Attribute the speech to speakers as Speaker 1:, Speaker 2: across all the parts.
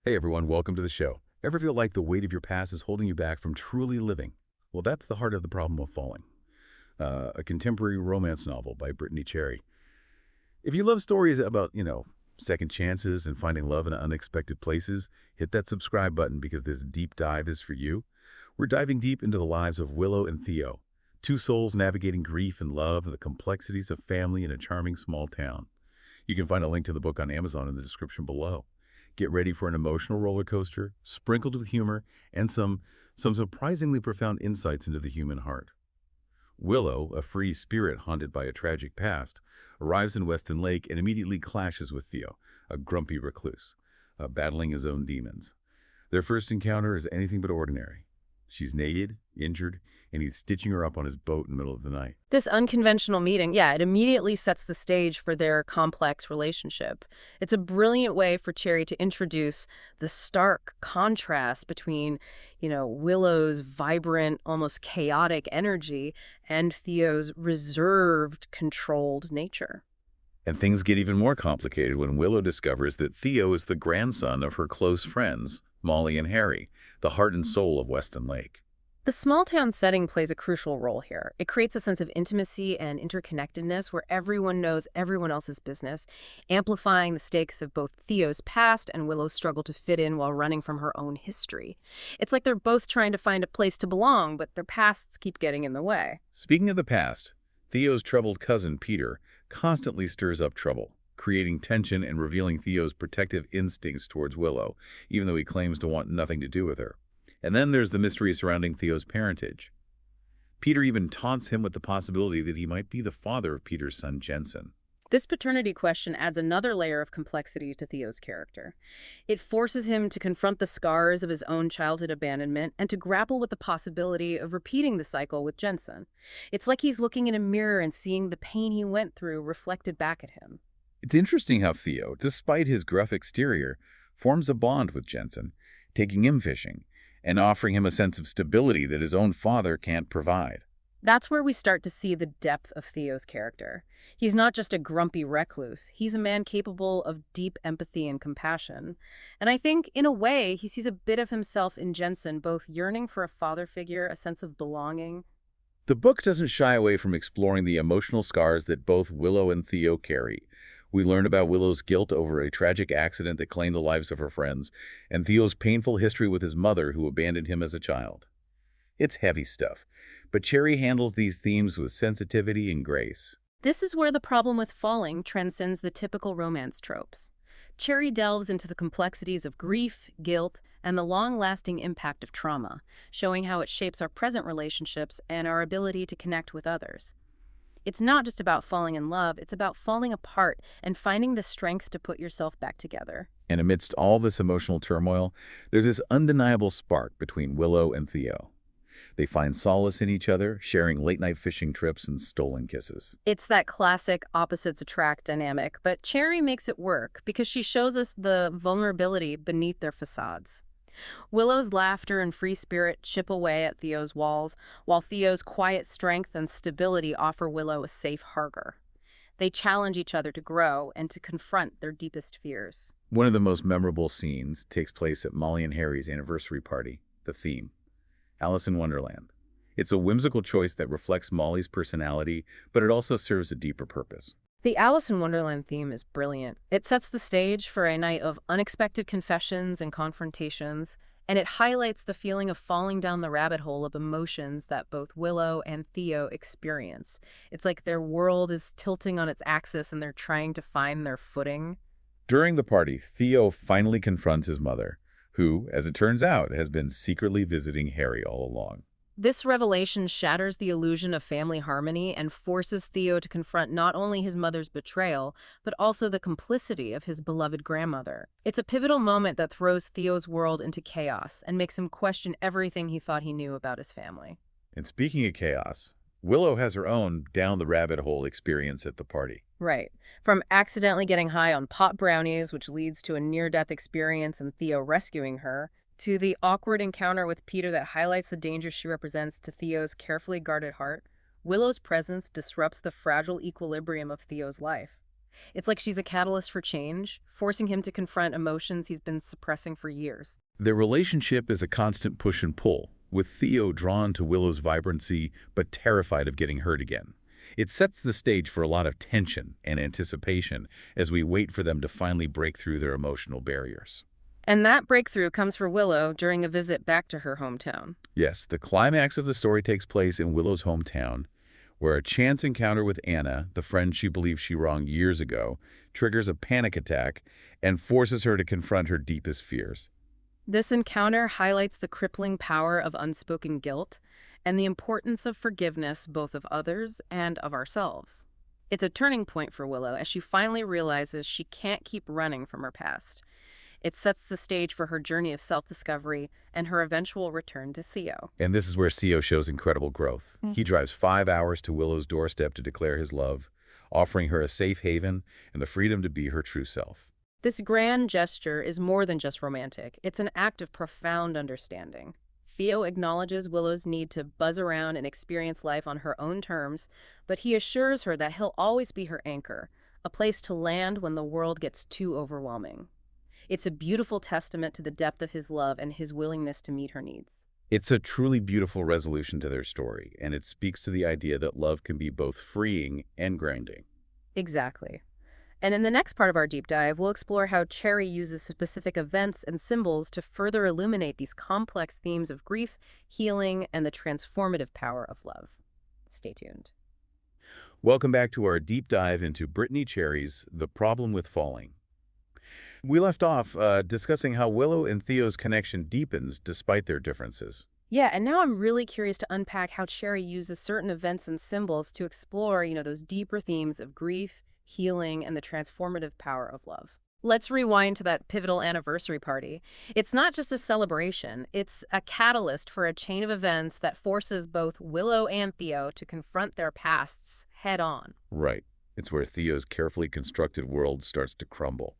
Speaker 1: Hey everyone, welcome to the show. Ever feel like the weight of your past is holding you back from truly living? Well, that's the heart of the problem of falling. A contemporary romance novel by Brittainy. If you love stories about, second chances and finding love in unexpected places, hit that subscribe button because this deep dive is for you. We're diving deep into the lives of Willow and Theo, two souls navigating grief and love and the complexities of family in a charming small town. You can find a link to the book on Amazon in the description below. Get ready for an emotional roller coaster, sprinkled with humor and some surprisingly profound insights into the human heart. Willow, a free spirit haunted by a tragic past, arrives in Weston Lake and immediately clashes with Theo, a grumpy recluse, battling his own demons. Their first encounter is anything but ordinary. She's naked, injured, and he's stitching her up on his boat in the middle of the night.
Speaker 2: This unconventional meeting, yeah, it immediately sets the stage for their complex relationship. It's a brilliant way for Cherry to introduce the stark contrast between, Willow's vibrant, almost chaotic energy and Theo's reserved, controlled nature.
Speaker 1: And things get even more complicated when Willow discovers that Theo is the grandson of her close friends, Molly and Harry, the heart and soul of Weston Lake.
Speaker 2: The small town setting plays a crucial role here. It creates a sense of intimacy and interconnectedness where everyone knows everyone else's business, amplifying the stakes of both Theo's past and Willow's struggle to fit in while running from her own history. It's like they're both trying to find a place to belong, but their pasts keep getting in the way.
Speaker 1: Speaking of the past, Theo's troubled cousin, Peter, constantly stirs up trouble, creating tension and revealing Theo's protective instincts towards Willow, even though he claims to want nothing to do with her. And then there's the mystery surrounding Theo's parentage. Peter even taunts him with the possibility that he might be the father of Peter's son, Jensen.
Speaker 2: This paternity question adds another layer of complexity to Theo's character. It forces him to confront the scars of his own childhood abandonment and to grapple with the possibility of repeating the cycle with Jensen. It's like he's looking in a mirror and seeing the pain he went through reflected back at him.
Speaker 1: It's interesting how Theo, despite his gruff exterior, forms a bond with Jensen, taking him fishing and offering him a sense of stability that his own father can't provide.
Speaker 2: That's where we start to see the depth of Theo's character. He's not just a grumpy recluse. He's a man capable of deep empathy and compassion. And I think, in a way, he sees a bit of himself in Jensen, both yearning for a father figure, a sense of belonging.
Speaker 1: The book doesn't shy away from exploring the emotional scars that both Willow and Theo carry. We learn about Willow's guilt over a tragic accident that claimed the lives of her friends, and Theo's painful history with his mother who abandoned him as a child. It's heavy stuff, but Cherry handles these themes with sensitivity and grace.
Speaker 2: This is where the problem with falling transcends the typical romance tropes. Cherry delves into the complexities of grief, guilt, and the long-lasting impact of trauma, showing how it shapes our present relationships and our ability to connect with others. It's not just about falling in love, it's about falling apart and finding the strength to put yourself back together.
Speaker 1: And amidst all this emotional turmoil, there's this undeniable spark between Willow and Theo. They find solace in each other, sharing late-night fishing trips and stolen kisses.
Speaker 2: It's that classic opposites attract dynamic, but Cherry makes it work because she shows us the vulnerability beneath their facades. Willow's laughter and free spirit chip away at Theo's walls, while Theo's quiet strength and stability offer Willow a safe harbor. They challenge each other to grow and to confront their deepest fears.
Speaker 1: One of the most memorable scenes takes place at Molly and Harry's anniversary party, the theme, Alice in Wonderland. It's a whimsical choice that reflects Molly's personality, but it also serves a deeper purpose.
Speaker 2: The Alice in Wonderland theme is brilliant. It sets the stage for a night of unexpected confessions and confrontations, and it highlights the feeling of falling down the rabbit hole of emotions that both Willow and Theo experience. It's like their world is tilting on its axis and they're trying to find their footing.
Speaker 1: During the party, Theo finally confronts his mother, who, as it turns out, has been secretly visiting Harry all along.
Speaker 2: This revelation shatters the illusion of family harmony and forces Theo to confront not only his mother's betrayal, but also the complicity of his beloved grandmother. It's a pivotal moment that throws Theo's world into chaos and makes him question everything he thought he knew about his family.
Speaker 1: And speaking of chaos, Willow has her own down-the-rabbit-hole experience at the party.
Speaker 2: Right. From accidentally getting high on pot brownies, which leads to a near-death experience and Theo rescuing her, to the awkward encounter with Peter that highlights the danger she represents to Theo's carefully guarded heart, Willow's presence disrupts the fragile equilibrium of Theo's life. It's like she's a catalyst for change, forcing him to confront emotions he's been suppressing for years.
Speaker 1: Their relationship is a constant push and pull, with Theo drawn to Willow's vibrancy but terrified of getting hurt again. It sets the stage for a lot of tension and anticipation as we wait for them to finally break through their emotional barriers.
Speaker 2: And that breakthrough comes for Willow during a visit back to her hometown.
Speaker 1: Yes, the climax of the story takes place in Willow's hometown, where a chance encounter with Anna, the friend she believes she wronged years ago, triggers a panic attack and forces her to confront her deepest fears.
Speaker 2: This encounter highlights the crippling power of unspoken guilt and the importance of forgiveness both of others and of ourselves. It's a turning point for Willow as she finally realizes she can't keep running from her past. It sets the stage for her journey of self-discovery and her eventual return to Theo.
Speaker 1: And this is where Theo shows incredible growth. He drives 5 hours to Willow's doorstep to declare his love, offering her a safe haven and the freedom to be her true self.
Speaker 2: This grand gesture is more than just romantic. It's an act of profound understanding. Theo acknowledges Willow's need to buzz around and experience life on her own terms, but he assures her that he'll always be her anchor, a place to land when the world gets too overwhelming. It's a beautiful testament to the depth of his love and his willingness to meet her needs.
Speaker 1: It's a truly beautiful resolution to their story, and it speaks to the idea that love can be both freeing and grounding.
Speaker 2: Exactly. And in the next part of our deep dive, we'll explore how Cherry uses specific events and symbols to further illuminate these complex themes of grief, healing, and the transformative power of love. Stay tuned.
Speaker 1: Welcome back to our deep dive into Brittainy Cherry's The Problem with Falling. We left off discussing how Willow and Theo's connection deepens despite their differences.
Speaker 2: Yeah, and now I'm really curious to unpack how Cherry uses certain events and symbols to explore, those deeper themes of grief, healing, and the transformative power of love. Let's rewind to that pivotal anniversary party. It's not just a celebration, it's a catalyst for a chain of events that forces both Willow and Theo to confront their pasts head on.
Speaker 1: Right. It's where Theo's carefully constructed world starts to crumble.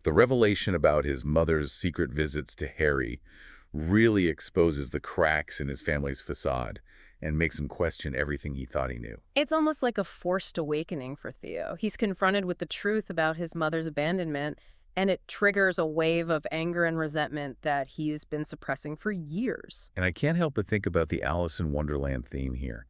Speaker 1: The revelation about his mother's secret visits to Harry really exposes the cracks in his family's facade and makes him question everything he thought he knew.
Speaker 2: It's almost like a forced awakening for Theo. He's confronted with the truth about his mother's abandonment, and it triggers a wave of anger and resentment that he's been suppressing for years.
Speaker 1: And I can't help but think about the Alice in Wonderland theme here.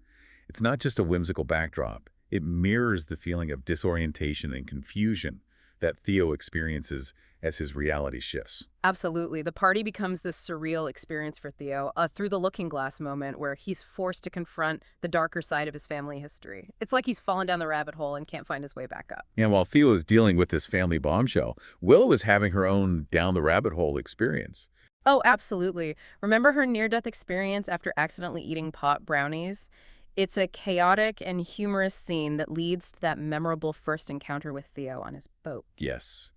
Speaker 1: It's not just a whimsical backdrop. It mirrors the feeling of disorientation and confusion that Theo experiences as his reality shifts.
Speaker 2: Absolutely. The party becomes this surreal experience for Theo, a through-the-looking-glass moment where he's forced to confront the darker side of his family history. It's like he's fallen down the rabbit hole and can't find his way back up.
Speaker 1: And while Theo is dealing with this family bombshell, Willow is having her own down-the-rabbit-hole experience.
Speaker 2: Oh, absolutely. Remember her near-death experience after accidentally eating pot brownies? It's a chaotic and humorous scene that leads to that memorable first encounter with Theo on his boat.
Speaker 1: Yes.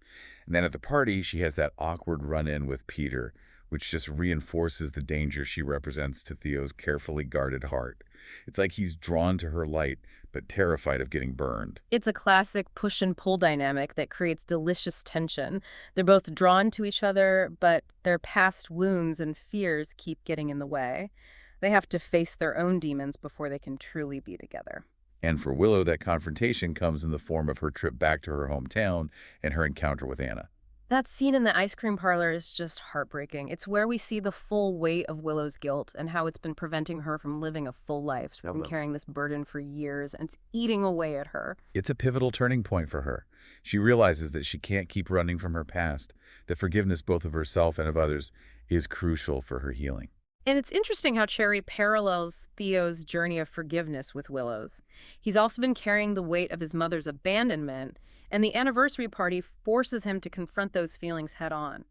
Speaker 1: And then at the party, she has that awkward run-in with Peter, which just reinforces the danger she represents to Theo's carefully guarded heart. It's like he's drawn to her light, but terrified of getting burned.
Speaker 2: It's a classic push and pull dynamic that creates delicious tension. They're both drawn to each other, but their past wounds and fears keep getting in the way. They have to face their own demons before they can truly be together.
Speaker 1: And for Willow, that confrontation comes in the form of her trip back to her hometown and her encounter with Anna.
Speaker 2: That scene in the ice cream parlor is just heartbreaking. It's where we see the full weight of Willow's guilt and how it's been preventing her from living a full life. She's been carrying this burden for years, and it's eating away at her.
Speaker 1: It's a pivotal turning point for her. She realizes that she can't keep running from her past, that forgiveness both of herself and of others is crucial for her healing.
Speaker 2: And it's interesting how Cherry parallels Theo's journey of forgiveness with Willow's. He's also been carrying the weight of his mother's abandonment, and the anniversary party forces him to confront those feelings head on.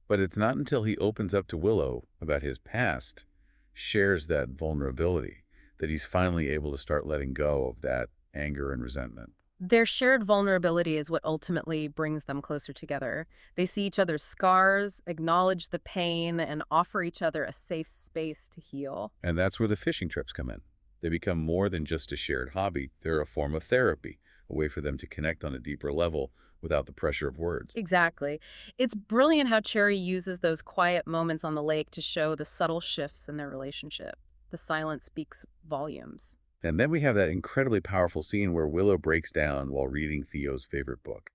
Speaker 1: But it's not until he opens up to Willow about his past, shares that vulnerability, that he's finally able to start letting go of that anger and resentment.
Speaker 2: Their shared vulnerability is what ultimately brings them closer together. They see each other's scars, acknowledge the pain, and offer each other a safe space to heal.
Speaker 1: And that's where the fishing trips come in. They become more than just a shared hobby. They're a form of therapy, a way for them to connect on a deeper level without the pressure of words.
Speaker 2: Exactly. It's brilliant how Cherry uses those quiet moments on the lake to show the subtle shifts in their relationship. The silence speaks volumes.
Speaker 1: And then we have that incredibly powerful scene where Willow breaks down while reading Theo's favorite book.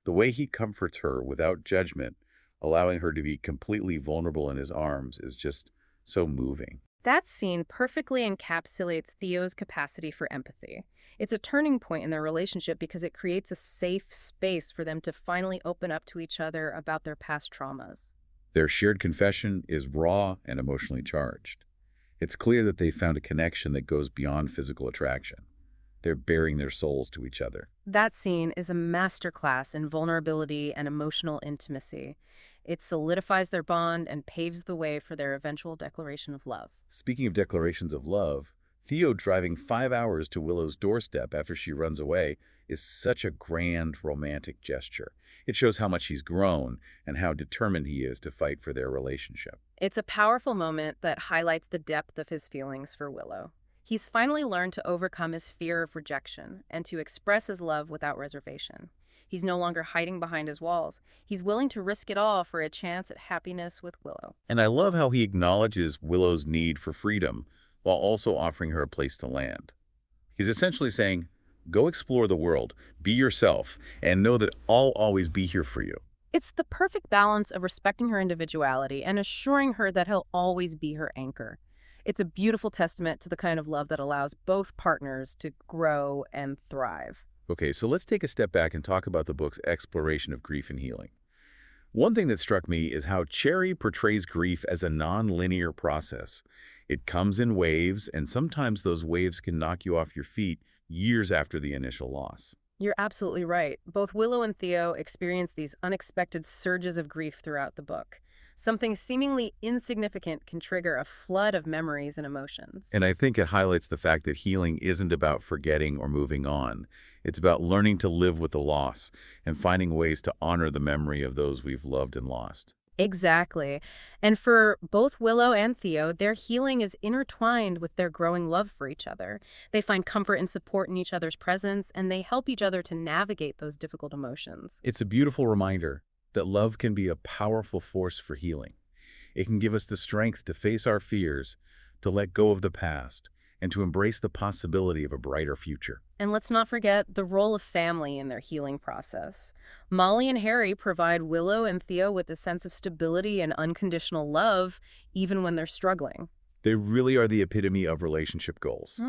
Speaker 1: The way he comforts her without judgment, allowing her to be completely vulnerable in his arms, is just so moving.
Speaker 2: That scene perfectly encapsulates Theo's capacity for empathy. It's a turning point in their relationship because it creates a safe space for them to finally open up to each other about their past traumas.
Speaker 1: Their shared confession is raw and emotionally charged. It's clear that they found a connection that goes beyond physical attraction. They're baring their souls to each other.
Speaker 2: That scene is a masterclass in vulnerability and emotional intimacy. It solidifies their bond and paves the way for their eventual declaration of love.
Speaker 1: Speaking of declarations of love, Theo driving 5 hours to Willow's doorstep after she runs away is such a grand romantic gesture. It shows how much he's grown and how determined he is to fight for their relationship.
Speaker 2: It's a powerful moment that highlights the depth of his feelings for Willow. He's finally learned to overcome his fear of rejection and to express his love without reservation. He's no longer hiding behind his walls. He's willing to risk it all for a chance at happiness with Willow.
Speaker 1: And I love how he acknowledges Willow's need for freedom while also offering her a place to land. He's essentially saying, go explore the world, be yourself, and know that I'll always be here for you.
Speaker 2: It's the perfect balance of respecting her individuality and assuring her that he'll always be her anchor. It's a beautiful testament to the kind of love that allows both partners to grow and thrive.
Speaker 1: Okay, so let's take a step back and talk about the book's exploration of grief and healing. One thing that struck me is how Cherry portrays grief as a non-linear process. It comes in waves, and sometimes those waves can knock you off your feet years after the initial loss.
Speaker 2: You're absolutely right. Both Willow and Theo experience these unexpected surges of grief throughout the book. Something seemingly insignificant can trigger a flood of memories and emotions.
Speaker 1: And I think it highlights the fact that healing isn't about forgetting or moving on. It's about learning to live with the loss and finding ways to honor the memory of those we've loved and lost.
Speaker 2: Exactly. And for both Willow and Theo, their healing is intertwined with their growing love for each other. They find comfort and support in each other's presence, and they help each other to navigate those difficult emotions.
Speaker 1: It's a beautiful reminder that love can be a powerful force for healing. It can give us the strength to face our fears, to let go of the past, and to embrace the possibility of a brighter future.
Speaker 2: And let's not forget the role of family in their healing process. Molly and Harry provide Willow and Theo with a sense of stability and unconditional love, even when they're struggling.
Speaker 1: They really are the epitome of relationship goals.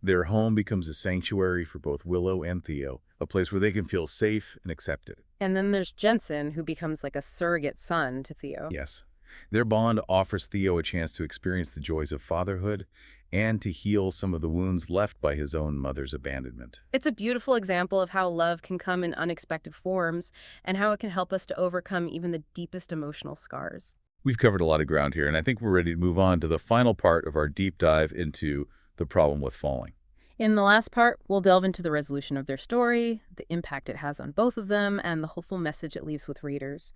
Speaker 1: Their home becomes a sanctuary for both Willow and Theo, a place where they can feel safe and accepted.
Speaker 2: And then there's Jensen, who becomes like a surrogate son to Theo.
Speaker 1: Yes, their bond offers Theo a chance to experience the joys of fatherhood and to heal some of the wounds left by his own mother's abandonment.
Speaker 2: It's a beautiful example of how love can come in unexpected forms and how it can help us to overcome even the deepest emotional scars.
Speaker 1: We've covered a lot of ground here, and I think we're ready to move on to the final part of our deep dive into the problem with falling.
Speaker 2: In the last part, we'll delve into the resolution of their story, the impact it has on both of them, and the hopeful message it leaves with readers.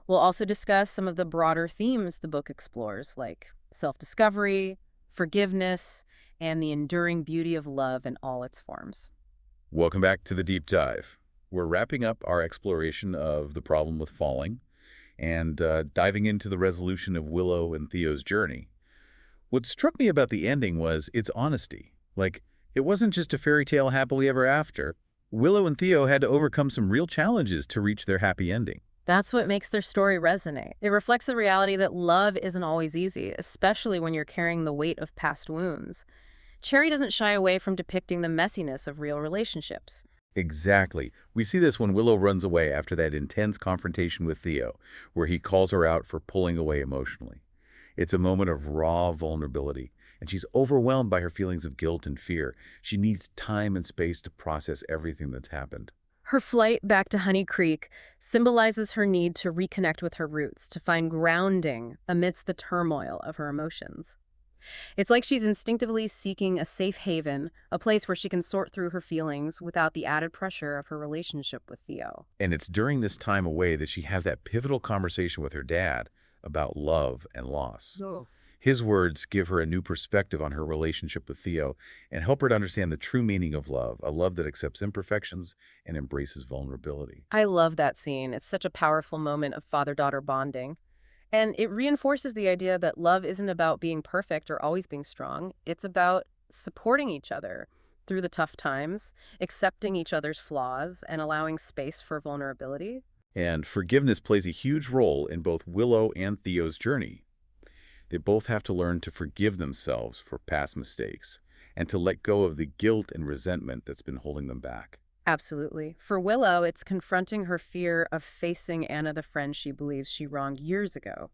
Speaker 2: We'll also discuss some of the broader themes the book explores, like self-discovery, forgiveness, and the enduring beauty of love in all its forms.
Speaker 1: Welcome back to the deep dive. We're wrapping up our exploration of the problem with falling and diving into the resolution of Willow and Theo's journey. What struck me about the ending was its honesty. Like, it wasn't just a fairy tale happily ever after. Willow and Theo had to overcome some real challenges to reach their happy ending.
Speaker 2: That's what makes their story resonate. It reflects the reality that love isn't always easy, especially when you're carrying the weight of past wounds. Cherry doesn't shy away from depicting the messiness of real relationships.
Speaker 1: Exactly. We see this when Willow runs away after that intense confrontation with Theo, where he calls her out for pulling away emotionally. It's a moment of raw vulnerability, and she's overwhelmed by her feelings of guilt and fear. She needs time and space to process everything that's happened.
Speaker 2: Her flight back to Honey Creek symbolizes her need to reconnect with her roots, to find grounding amidst the turmoil of her emotions. It's like she's instinctively seeking a safe haven, a place where she can sort through her feelings without the added pressure of her relationship with Theo.
Speaker 1: And it's during this time away that she has that pivotal conversation with her dad about love and loss. His words give her a new perspective on her relationship with Theo and help her to understand the true meaning of love, a love that accepts imperfections and embraces vulnerability.
Speaker 2: I love that scene. It's such a powerful moment of father-daughter bonding. And it reinforces the idea that love isn't about being perfect or always being strong. It's about supporting each other through the tough times, accepting each other's flaws, and allowing space for vulnerability.
Speaker 1: And forgiveness plays a huge role in both Willow and Theo's journey. They both have to learn to forgive themselves for past mistakes and to let go of the guilt and resentment that's been holding them back.
Speaker 2: Absolutely. For Willow, it's confronting her fear of facing Anna, the friend she believes she wronged years ago.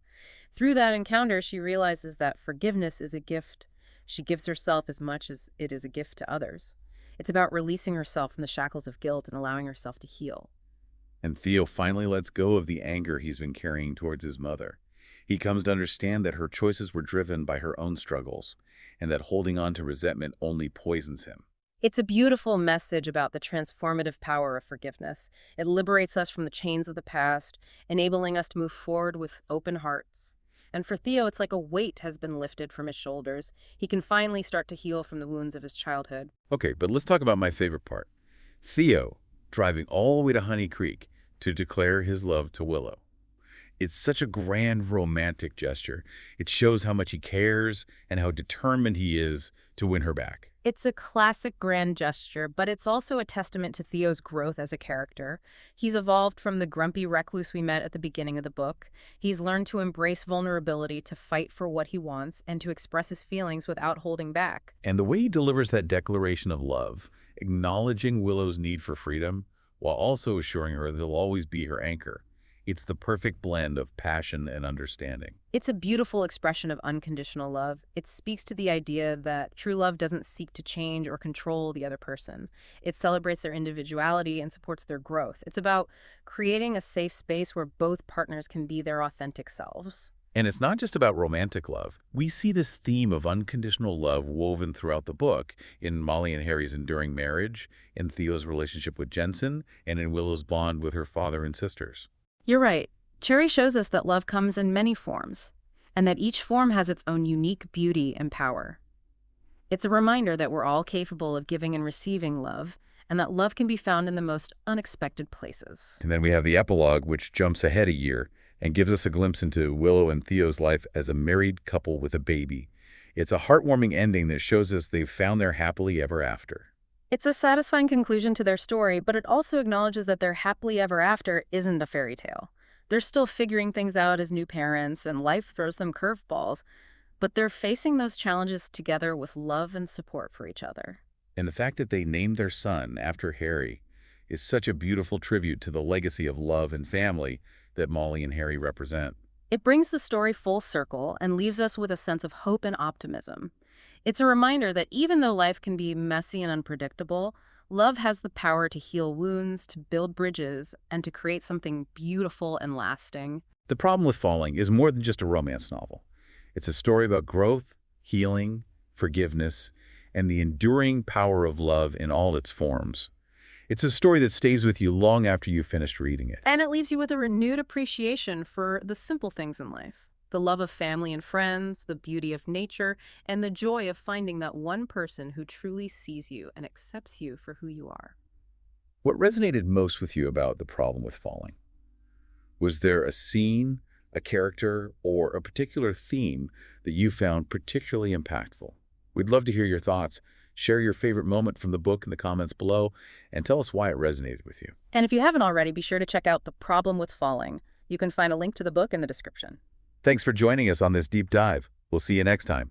Speaker 2: Through that encounter, she realizes that forgiveness is a gift. She gives herself as much as it is a gift to others. It's about releasing herself from the shackles of guilt and allowing herself to heal.
Speaker 1: And Theo finally lets go of the anger he's been carrying towards his mother. He comes to understand that her choices were driven by her own struggles, and that holding on to resentment only poisons him.
Speaker 2: It's a beautiful message about the transformative power of forgiveness. It liberates us from the chains of the past, enabling us to move forward with open hearts. And for Theo, it's like a weight has been lifted from his shoulders. He can finally start to heal from the wounds of his childhood.
Speaker 1: Okay, but let's talk about my favorite part. Theo driving all the way to Honey Creek to declare his love to Willow. It's such a grand romantic gesture. It shows how much he cares and how determined he is to win her back.
Speaker 2: It's a classic grand gesture, but it's also a testament to Theo's growth as a character. He's evolved from the grumpy recluse we met at the beginning of the book. He's learned to embrace vulnerability, to fight for what he wants, and to express his feelings without holding back.
Speaker 1: And the way he delivers that declaration of love, acknowledging Willow's need for freedom, while also assuring her that he'll always be her anchor. It's the perfect blend of passion and understanding.
Speaker 2: It's a beautiful expression of unconditional love. It speaks to the idea that true love doesn't seek to change or control the other person. It celebrates their individuality and supports their growth. It's about creating a safe space where both partners can be their authentic selves.
Speaker 1: And it's not just about romantic love. We see this theme of unconditional love woven throughout the book in Molly and Harry's enduring marriage, in Theo's relationship with Jensen, and in Willow's bond with her father and sisters.
Speaker 2: You're right. Cherry shows us that love comes in many forms, and that each form has its own unique beauty and power. It's a reminder that we're all capable of giving and receiving love, and that love can be found in the most unexpected places.
Speaker 1: And then we have the epilogue, which jumps ahead a year and gives us a glimpse into Willow and Theo's life as a married couple with a baby. It's a heartwarming ending that shows us they've found their happily ever after.
Speaker 2: It's a satisfying conclusion to their story, but it also acknowledges that their happily ever after isn't a fairy tale. They're still figuring things out as new parents, and life throws them curveballs, but they're facing those challenges together with love and support for each other.
Speaker 1: And the fact that they named their son after Harry is such a beautiful tribute to the legacy of love and family that Molly and Harry represent.
Speaker 2: It brings the story full circle and leaves us with a sense of hope and optimism. It's a reminder that even though life can be messy and unpredictable, love has the power to heal wounds, to build bridges, and to create something beautiful and lasting.
Speaker 1: The Problem with Falling is more than just a romance novel. It's a story about growth, healing, forgiveness, and the enduring power of love in all its forms. It's a story that stays with you long after you've finished reading it.
Speaker 2: And it leaves you with a renewed appreciation for the simple things in life. The love of family and friends, the beauty of nature, and the joy of finding that one person who truly sees you and accepts you for who you are.
Speaker 1: What resonated most with you about The Problem with Falling? Was there a scene, a character, or a particular theme that you found particularly impactful? We'd love to hear your thoughts. Share your favorite moment from the book in the comments below, and tell us why it resonated with you.
Speaker 2: And if you haven't already, be sure to check out The Problem with Falling. You can find a link to the book in the description.
Speaker 1: Thanks for joining us on this deep dive. We'll see you next time.